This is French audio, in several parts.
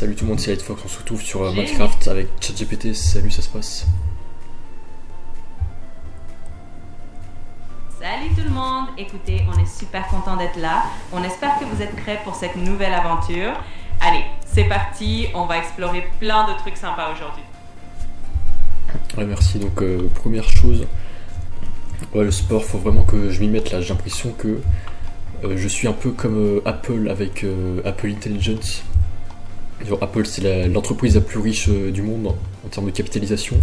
Salut tout le monde, c'est Lightfox, on se retrouve sur Minecraft avec ChatGPT. Salut, ça se passe? Salut tout le monde, écoutez, on est super content d'être là. On espère que vous êtes prêts pour cette nouvelle aventure. Allez, c'est parti, on va explorer plein de trucs sympas aujourd'hui. Ouais, merci. Donc première chose, ouais, le sport, faut vraiment que je m'y mette là. J'ai l'impression que je suis un peu comme Apple avec Apple Intelligence. Genre, Apple, c'est l'entreprise la plus riche du monde en termes de capitalisation.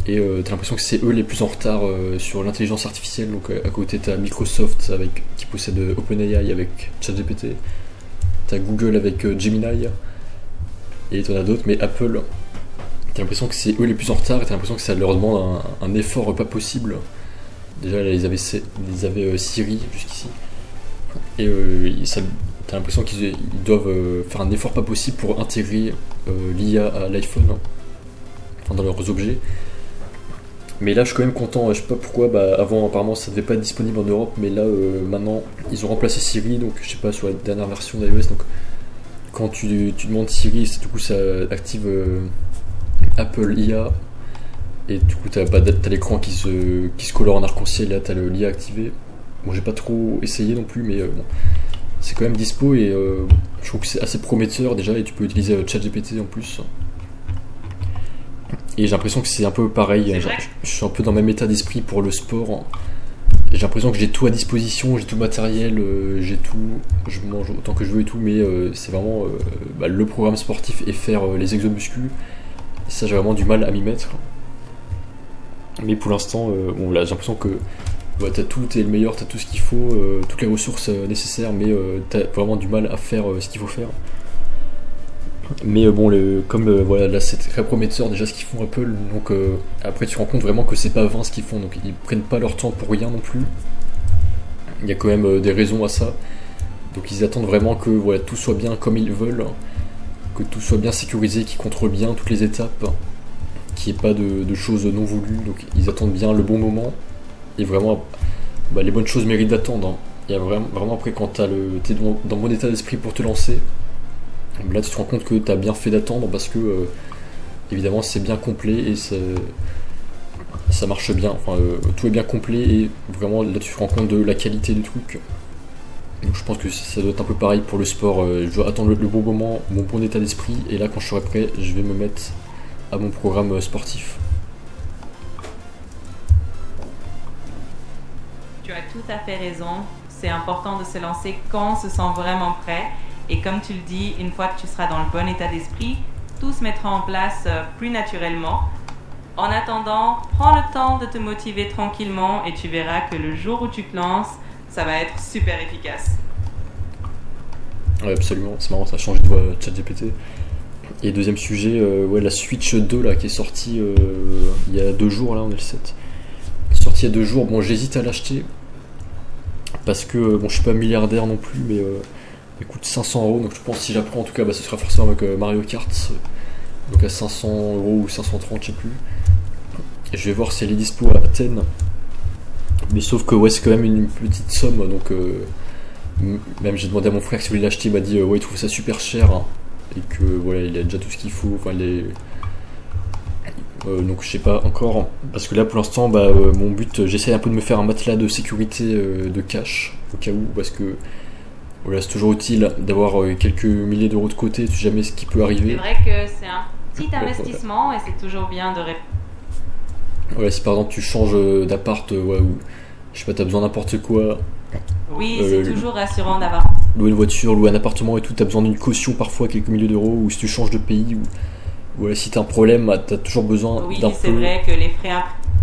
Et t'as l'impression que c'est eux les plus en retard sur l'intelligence artificielle. Donc à côté t'as Microsoft qui possède OpenAI avec ChatGPT, t'as Google avec Gemini, et t'en as d'autres, mais Apple, t'as l'impression que c'est eux les plus en retard et t'as l'impression que ça leur demande un effort pas possible. Déjà là, ils avaient Siri jusqu'ici, et t'as l'impression qu'ils doivent faire un effort pas possible pour intégrer l'IA à l'iPhone, enfin dans leurs objets. Mais là je suis quand même content, je sais pas pourquoi, avant apparemment ça devait pas être disponible en Europe, mais là maintenant ils ont remplacé Siri, donc je sais pas, sur la dernière version d'iOS, donc quand tu demandes Siri, du coup ça active Apple IA, et du coup t'as l'écran qui se colore en arc-en-ciel, là t'as l'IA activé. Bon, j'ai pas trop essayé non plus, mais bon, c'est quand même dispo, et je trouve que c'est assez prometteur déjà, et tu peux utiliser ChatGPT en plus. Et j'ai l'impression que c'est un peu pareil, je suis un peu dans le même état d'esprit pour le sport. J'ai l'impression que j'ai tout à disposition, j'ai tout le matériel, j'ai tout, je mange autant que je veux et tout, mais c'est vraiment le programme sportif et faire les exos muscu. Ça, j'ai vraiment du mal à m'y mettre. Mais pour l'instant, bon, là, j'ai l'impression que t'as tout, t'es le meilleur, t'as tout ce qu'il faut, toutes les ressources nécessaires, mais t'as vraiment du mal à faire ce qu'il faut faire. Mais bon, comme voilà, là c'est très prometteur déjà ce qu'ils font Apple, donc après tu te rends compte vraiment que c'est pas vain ce qu'ils font, donc ils prennent pas leur temps pour rien non plus. Il y a quand même des raisons à ça, donc ils attendent vraiment que voilà, tout soit bien comme ils veulent, que tout soit bien sécurisé, qu'ils contrôlent bien toutes les étapes, qu'il n'y ait pas de choses non voulues, donc ils attendent bien le bon moment, et vraiment les bonnes choses méritent d'attendre. Il y a vraiment après quand t'es dans bon état d'esprit pour te lancer, là tu te rends compte que tu as bien fait d'attendre, parce que évidemment c'est bien complet et ça marche bien, enfin tout est bien complet, et vraiment là tu te rends compte de la qualité du truc. Donc je pense que ça doit être un peu pareil pour le sport, je dois attendre le bon moment, mon bon état d'esprit, et là quand je serai prêt je vais me mettre à mon programme sportif. Tu as tout à fait raison, c'est important de se lancer quand on se sent vraiment prêt. Et comme tu le dis, une fois que tu seras dans le bon état d'esprit, tout se mettra en place plus naturellement. En attendant, prends le temps de te motiver tranquillement et tu verras que le jour où tu te lances, ça va être super efficace. Ouais, absolument, c'est marrant, ça a changé de voix ChatGPT. Et deuxième sujet, ouais, la Switch 2 là, qui est sortie il y a 2 jours, là on est le 7. Sortie il y a 2 jours, bon j'hésite à l'acheter, parce que bon je suis pas milliardaire non plus, mais elle coûte 500€, donc je pense que si j'apprends en tout cas ce sera forcément avec Mario Kart, donc à 500€ ou 530, je sais plus. Et je vais voir si elle est dispo à Athènes, mais sauf que ouais c'est quand même une petite somme, donc même j'ai demandé à mon frère s'il voulait l'acheter, il m'a dit ouais il trouve ça super cher, hein, et que voilà il a déjà tout ce qu'il faut, enfin donc je sais pas encore, parce que là pour l'instant mon but, j'essaie un peu de me faire un matelas de sécurité de cash au cas où, parce que voilà, c'est toujours utile d'avoir quelques milliers d'euros de côté, tu sais jamais ce qui peut arriver. C'est vrai que c'est un petit investissement, et c'est toujours bien de voilà, si par exemple tu changes d'appart, ouais, ou je sais pas, t'as besoin n'importe quoi. Oui, c'est toujours rassurant d'avoir louer une voiture, louer un appartement et tout, t'as besoin d'une caution parfois, quelques milliers d'euros, ou si tu changes de pays, ou voilà, si t'as un problème, t'as toujours besoin c'est vrai que les frais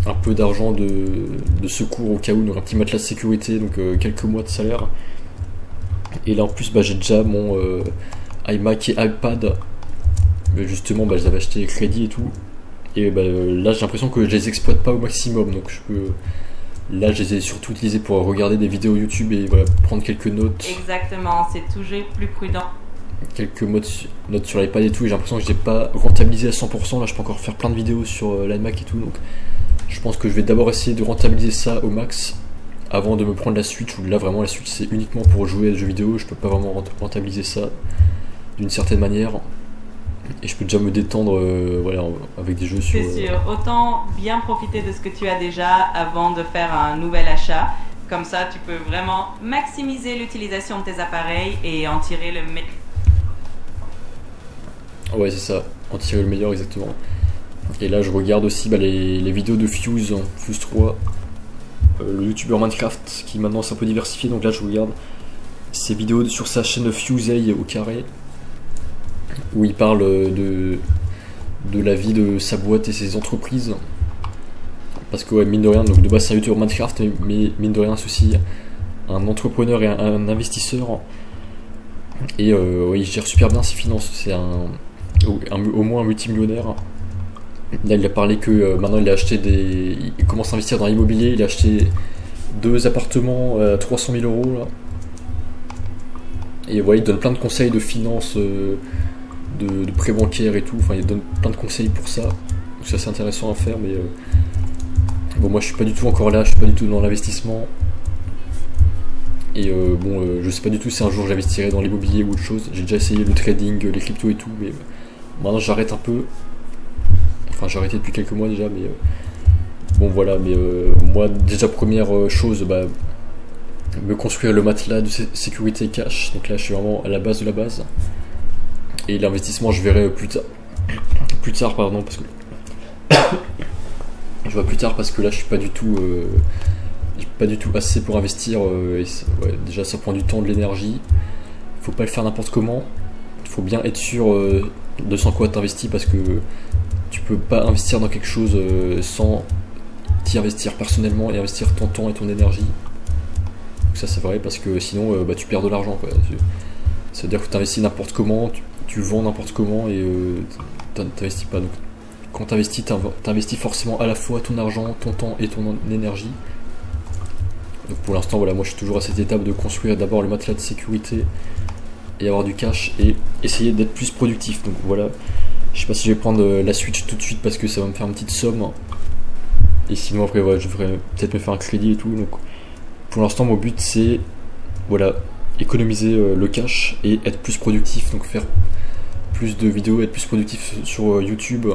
un peu d'argent de secours au cas où, donc un petit matelas de sécurité, donc quelques mois de salaire. Et là en plus j'ai déjà mon iMac et iPad, justement je les avais achetés crédit et tout, et là j'ai l'impression que je les exploite pas au maximum, donc là je les ai surtout utilisés pour regarder des vidéos YouTube et voilà, prendre quelques notes. Exactement, c'est toujours plus prudent. Quelques notes sur l'iPad et tout, et j'ai l'impression que je n'ai pas rentabilisé à 100%, là je peux encore faire plein de vidéos sur l'iMac et tout, donc je pense que je vais d'abord essayer de rentabiliser ça au max avant de me prendre la Switch, où là vraiment la Switch c'est uniquement pour jouer à des jeux vidéo, je peux pas vraiment rentabiliser ça d'une certaine manière. Et je peux déjà me détendre voilà, avec des jeux sur... C'est sûr, autant bien profiter de ce que tu as déjà avant de faire un nouvel achat. Comme ça, tu peux vraiment maximiser l'utilisation de tes appareils et en tirer le meilleur. Ouais, c'est ça, en tirer le meilleur exactement. Et là, je regarde aussi les vidéos de Fuse, Fuse 3, le youtubeur Minecraft qui maintenant c'est un peu diversifié. Donc là, je regarde ses vidéos sur sa chaîne Fusey au carré, où il parle de la vie de sa boîte et ses entreprises. Parce que ouais, mine de rien, donc de base c'est un youtubeur Minecraft, mais mine de rien c'est aussi un entrepreneur et un investisseur. Et ouais, il gère super bien ses finances, c'est au moins un multimillionnaire. Là il a parlé que maintenant il a acheté il commence à investir dans l'immobilier, il a acheté 2 appartements à 300 000 euros là. Et ouais, il donne plein de conseils de finances, de prêts bancaires et tout, enfin il donne plein de conseils pour ça. Donc c'est assez intéressant à faire, mais bon, moi je suis pas du tout encore là, je suis pas du tout dans l'investissement. Et je sais pas du tout si un jour j'investirai dans l'immobilier ou autre chose. J'ai déjà essayé le trading, les cryptos et tout, mais maintenant j'arrête un peu. Enfin, j'ai arrêté depuis quelques mois déjà, mais bon voilà. Mais moi, déjà, première chose, me construire le matelas de sécurité cash. Donc là, je suis vraiment à la base de la base. Et l'investissement, je verrai plus tard. Plus tard, pardon, parce que. Je vois plus tard parce que là, je suis pas du tout. Pas du tout assez pour investir. Ouais, déjà, ça prend du temps, de l'énergie. Faut pas le faire n'importe comment. Il faut bien être sûr de sans quoi t'investis, parce que tu peux pas investir dans quelque chose sans t'y investir personnellement et investir ton temps et ton énergie. Donc ça c'est vrai, parce que sinon tu perds de l'argent quoi. Ça veut dire que tu investis n'importe comment, tu vends n'importe comment et t'investis pas. Donc quand t'investis forcément à la fois ton argent, ton temps et ton énergie. Donc pour l'instant voilà, moi je suis toujours à cette étape de construire d'abord le matelas de sécurité et avoir du cash et essayer d'être plus productif. Donc voilà, je sais pas si je vais prendre la Switch tout de suite parce que ça va me faire une petite somme. Et sinon après voilà, je devrais peut-être me faire un crédit et tout. Donc pour l'instant mon but c'est voilà, économiser le cash et être plus productif. Donc faire plus de vidéos, être plus productif sur YouTube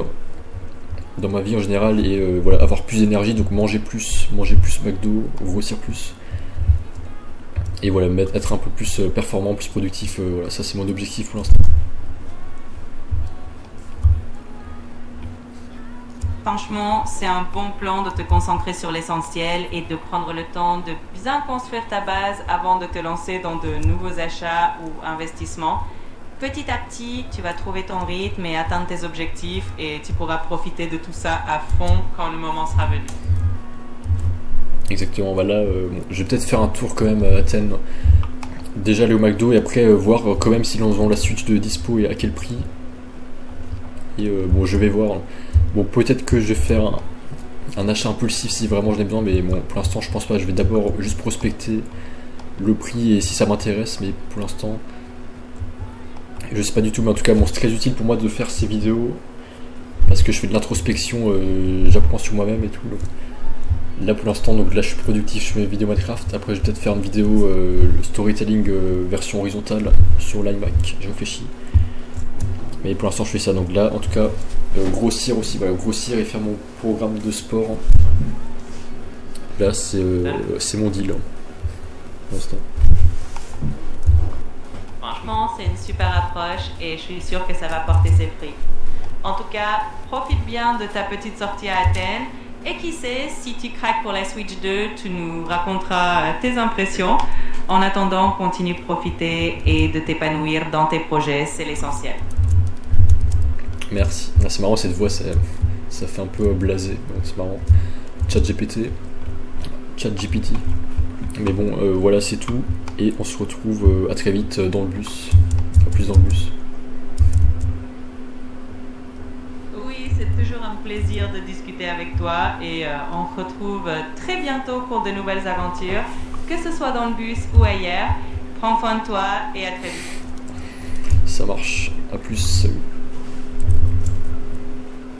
dans ma vie en général et voilà, avoir plus d'énergie, donc manger plus McDo, grossir plus. Et voilà, être un peu plus performant, plus productif, voilà, ça c'est mon objectif pour l'instant. Franchement, c'est un bon plan de te concentrer sur l'essentiel et de prendre le temps de bien construire ta base avant de te lancer dans de nouveaux achats ou investissements. Petit à petit, tu vas trouver ton rythme et atteindre tes objectifs et tu pourras profiter de tout ça à fond quand le moment sera venu. Exactement, voilà, je vais peut-être faire un tour quand même à Athènes. Déjà aller au McDo et après voir quand même s'ils ont la Switch de dispo et à quel prix. Et bon, je vais voir. Bon, peut-être que je vais faire un achat impulsif si vraiment j'en ai besoin, mais bon, pour l'instant je pense pas. Je vais d'abord juste prospecter le prix et si ça m'intéresse, mais pour l'instant je sais pas du tout. Mais en tout cas, bon, c'est très utile pour moi de faire ces vidéos parce que je fais de l'introspection, j'apprends sur moi-même et tout. Donc, là pour l'instant, donc là je suis productif sur mes vidéos Minecraft. Après je vais peut-être faire une vidéo storytelling version horizontale sur l'iMac, je réfléchis. Mais pour l'instant je fais ça, donc là en tout cas grossir aussi, voilà, grossir et faire mon programme de sport. Là c'est mon deal pour l'instant. Franchement, c'est une super approche et je suis sûre que ça va porter ses fruits. En tout cas, profite bien de ta petite sortie à Athènes. Et qui sait, si tu craques pour la Switch 2, tu nous raconteras tes impressions. En attendant, continue de profiter et de t'épanouir dans tes projets, c'est l'essentiel. Merci. C'est marrant cette voix, ça fait un peu blasé. C'est marrant. ChatGPT. Mais bon, voilà, c'est tout. Et on se retrouve à très vite dans le bus. À plus dans le bus. Oui, c'est toujours un plaisir de discuter avec toi et on se retrouve très bientôt pour de nouvelles aventures, que ce soit dans le bus ou ailleurs. Prends soin de toi et à très vite. Ça marche. À plus. Salut.